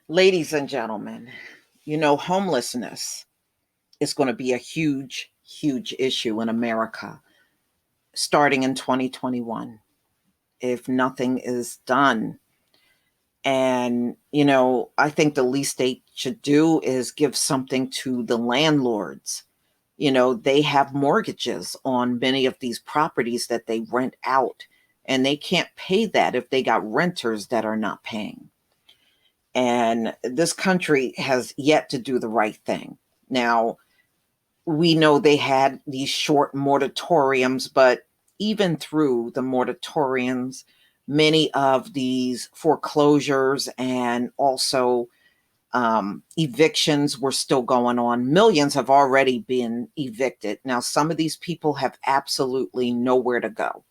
Ladies and gentlemen, homelessness is going to be a huge, huge issue in America starting in 2021 if nothing is done. And, I think the least they should do is give something to the landlords. They have mortgages on many of these properties that they rent out, and they can't pay that if they got renters that are not paying. And this country has yet to do the right thing. Now, we know they had these short moratoriums, but even through the moratoriums, many of these foreclosures and also evictions were still going on. Millions have already been evicted. Now, some of these people have absolutely nowhere to go.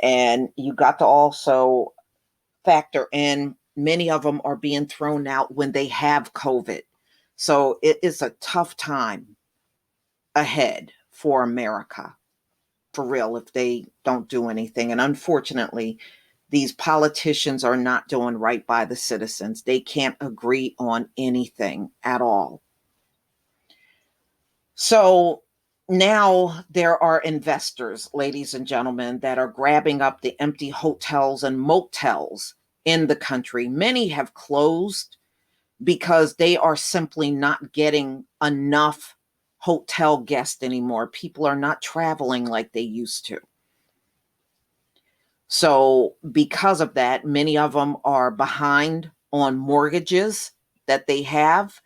And you got to also factor in many of them are being thrown out when they have COVID. So it is a tough time ahead for America, for real, if they don't do anything. And unfortunately, these politicians are not doing right by the citizens. They can't agree on anything at all. So now there are investors, ladies and gentlemen, that are grabbing up the empty hotels and motels in the country. Many have closed because they are simply not getting enough hotel guests anymore. People are not traveling like they used to. So, because of that, many of them are behind on mortgages that they have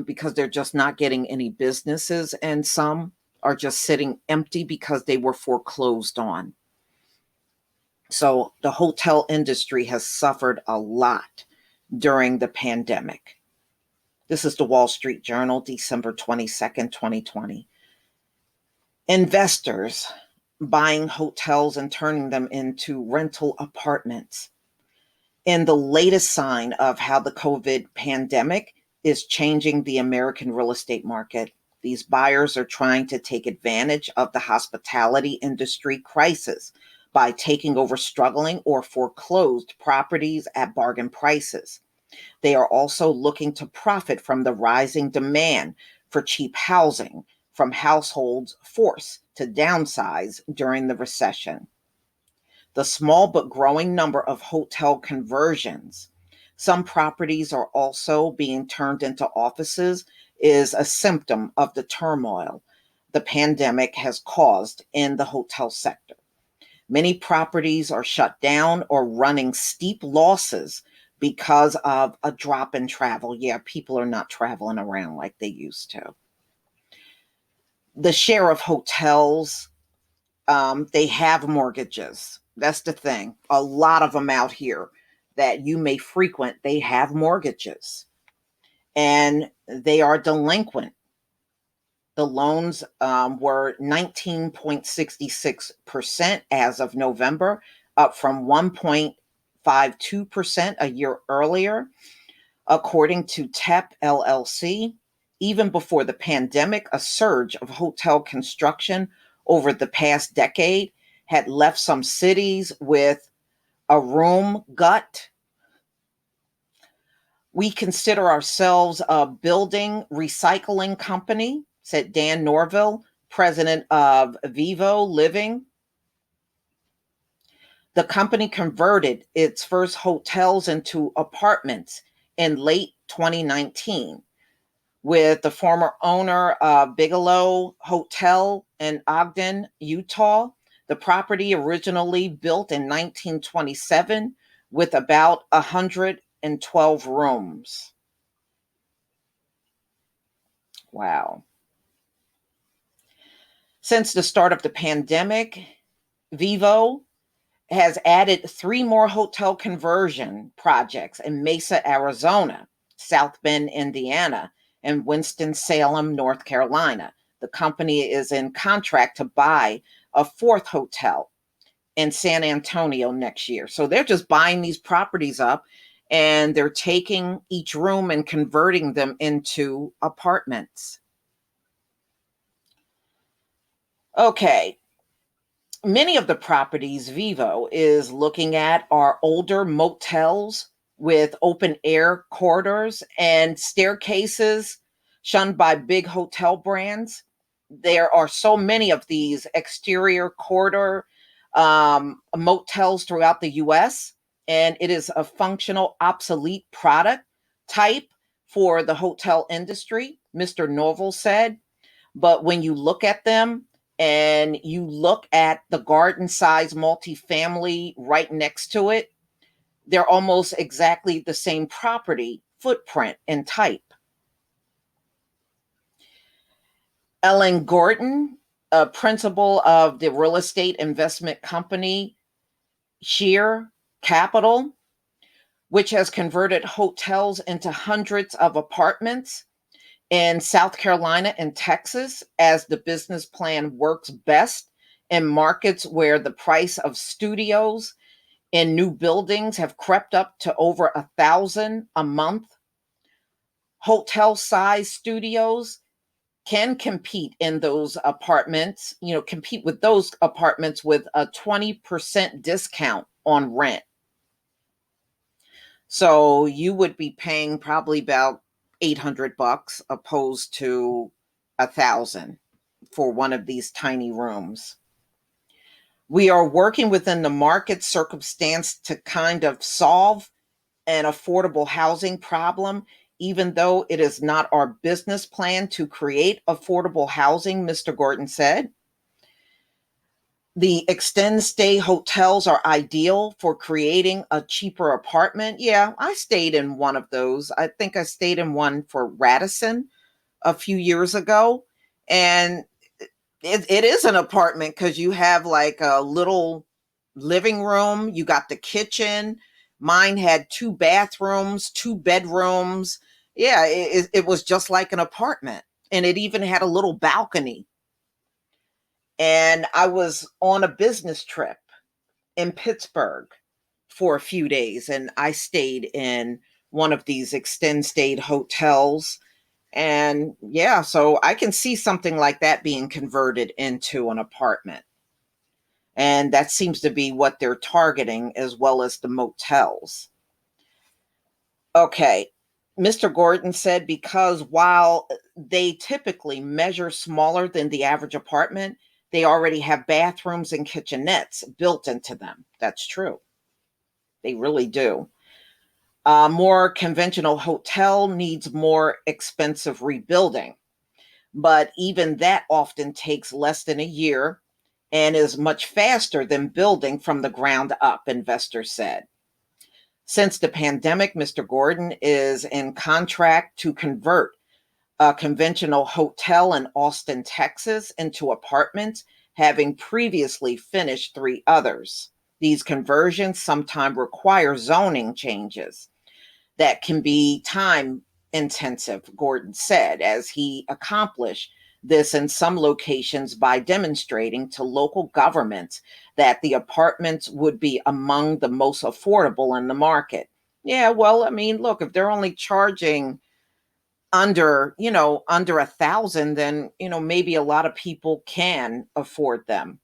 because they're just not getting any businesses, and some are just sitting empty because they were foreclosed on. So, the hotel industry has suffered a lot during the pandemic. This is the Wall Street Journal, December 22nd, 2020. Investors buying hotels and turning them into rental apartments. And the latest sign of how the COVID pandemic is changing the American real estate market. These buyers are trying to take advantage of the hospitality industry crisis by taking over struggling or foreclosed properties at bargain prices. They are also looking to profit from the rising demand for cheap housing from households forced to downsize during the recession. The small but growing number of hotel conversions. Some properties are also being turned into offices is a symptom of the turmoil the pandemic has caused in the hotel sector. Many properties are shut down or running steep losses because of a drop in travel. Yeah, people are not traveling around like they used to. The share of hotels, they have mortgages. That's the thing. A lot of them out here that you may frequent, they have mortgages and they are delinquent. The loans were 19.66% as of November, up from 1.52% a year earlier, according to TEP LLC. Even before the pandemic, a surge of hotel construction over the past decade had left some cities with a room gut. We consider ourselves a building recycling company, said Dan Norville, president of Vivo Living. The company converted its first hotels into apartments in late 2019 with the former owner of Bigelow Hotel in Ogden, Utah. The property originally built in 1927 with about 112 rooms. Wow. Since the start of the pandemic, Vivo has added three more hotel conversion projects in Mesa, Arizona, South Bend, Indiana, and Winston-Salem, North Carolina. The company is in contract to buy a fourth hotel in San Antonio next year. So they're just buying these properties up and they're taking each room and converting them into apartments. Okay, many of the properties Vivo is looking at are older motels with open air corridors and staircases shunned by big hotel brands. There are so many of these exterior corridor motels throughout the US, and it is a functional, obsolete product type for the hotel industry, Mr. Norval said. But when you look at them and you look at the garden size multifamily right next to it, they're almost exactly the same property, footprint, and type. Ellen Gordon, a principal of the real estate investment company Sheer Capital, which has converted hotels into hundreds of apartments in South Carolina and Texas, as the business plan works best in markets where the price of studios in new buildings have crept up to over 1,000 a month. Hotel size studios can compete in those apartments, compete with those apartments with a 20% discount on rent. So you would be paying probably about 800 bucks opposed to 1,000 for one of these tiny rooms. We are working within the market circumstance to kind of solve an affordable housing problem, even though it is not our business plan to create affordable housing, Mr. Gordon said. The extend stay hotels are ideal for creating a cheaper apartment. Yeah, I stayed in one of those. I think I stayed in one for Radisson a few years ago. And it is an apartment because you have like a little living room, you got the kitchen. Mine had 2 bathrooms, 2 bedrooms. Yeah, it was just like an apartment. And it even had a little balcony. And I was on a business trip in Pittsburgh for a few days, and I stayed in one of these extend stayed hotels. And yeah, so I can see something like that being converted into an apartment. And that seems to be what they're targeting, as well as the motels. Okay. Mr. Gordon said because while they typically measure smaller than the average apartment, they already have bathrooms and kitchenettes built into them. That's true. They really do. A more conventional hotel needs more expensive rebuilding, but even that often takes less than a year and is much faster than building from the ground up, investors said. Since the pandemic, Mr. Gordon is in contract to convert a conventional hotel in Austin, Texas into apartments, having previously finished 3 others. These conversions sometimes require zoning changes that can be time intensive, Gordon said, as he accomplished this in some locations by demonstrating to local governments that the apartments would be among the most affordable in the market. Yeah, well, I mean, look, if they're only charging under 1,000, then, maybe a lot of people can afford them.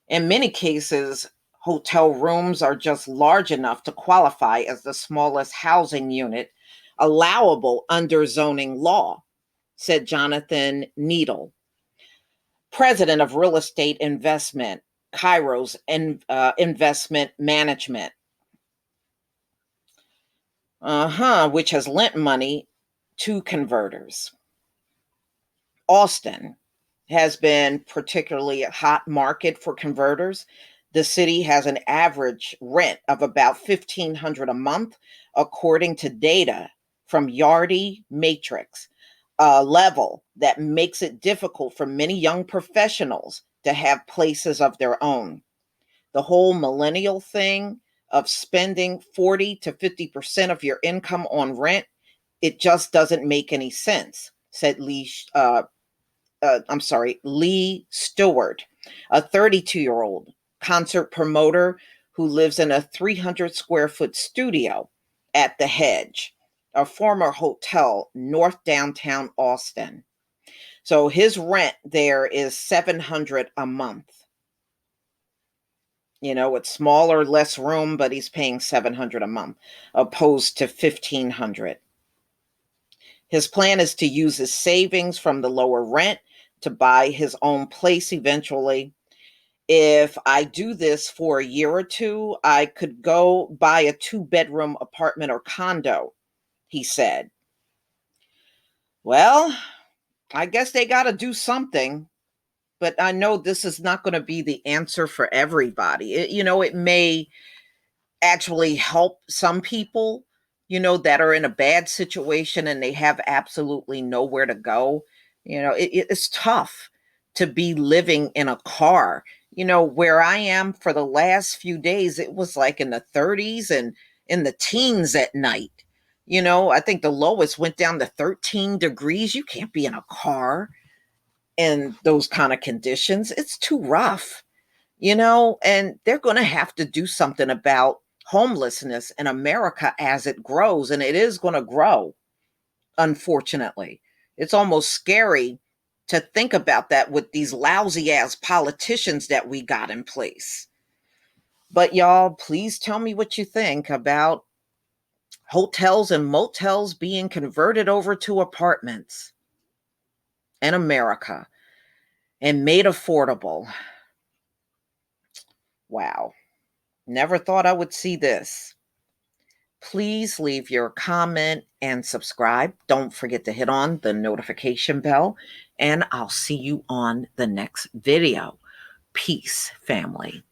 In many cases, hotel rooms are just large enough to qualify as the smallest housing unit allowable under zoning law, said Jonathan Needle, president of real estate investment, Kairos Investment Management, which has lent money to converters. Austin has been particularly a hot market for converters. The city has an average rent of about $1,500 a month, according to data from Yardi Matrix, a level that makes it difficult for many young professionals to have places of their own. The whole millennial thing of spending 40 to 50% of your income on rent, it just doesn't make any sense, said Lee Stewart, a 32-year-old concert promoter who lives in a 300 square foot studio at The Hedge, a former hotel north downtown Austin. So his rent there is $700 a month. It's smaller, less room, but he's paying 700 a month opposed to 1500. His plan is to use his savings from the lower rent to buy his own place eventually. If I do this for a year or two, I could go buy a 2-bedroom apartment or condo, he said. Well, I guess they got to do something, but I know this is not going to be the answer for everybody. It may actually help some people, that are in a bad situation and they have absolutely nowhere to go. It's tough to be living in a car. Where I am for the last few days, it was like in the 30s and in the teens at night. I think the lowest went down to 13 degrees. You can't be in a car in those kind of conditions. It's too rough, and they're going to have to do something about homelessness in America as it grows, and it is going to grow, unfortunately. It's almost scary to think about that with these lousy ass politicians that we got in place. But y'all, please tell me what you think about hotels and motels being converted over to apartments in America and made affordable. Wow. Never thought I would see this. Please leave your comment and subscribe. Don't forget to hit on the notification bell, and I'll see you on the next video. Peace, family.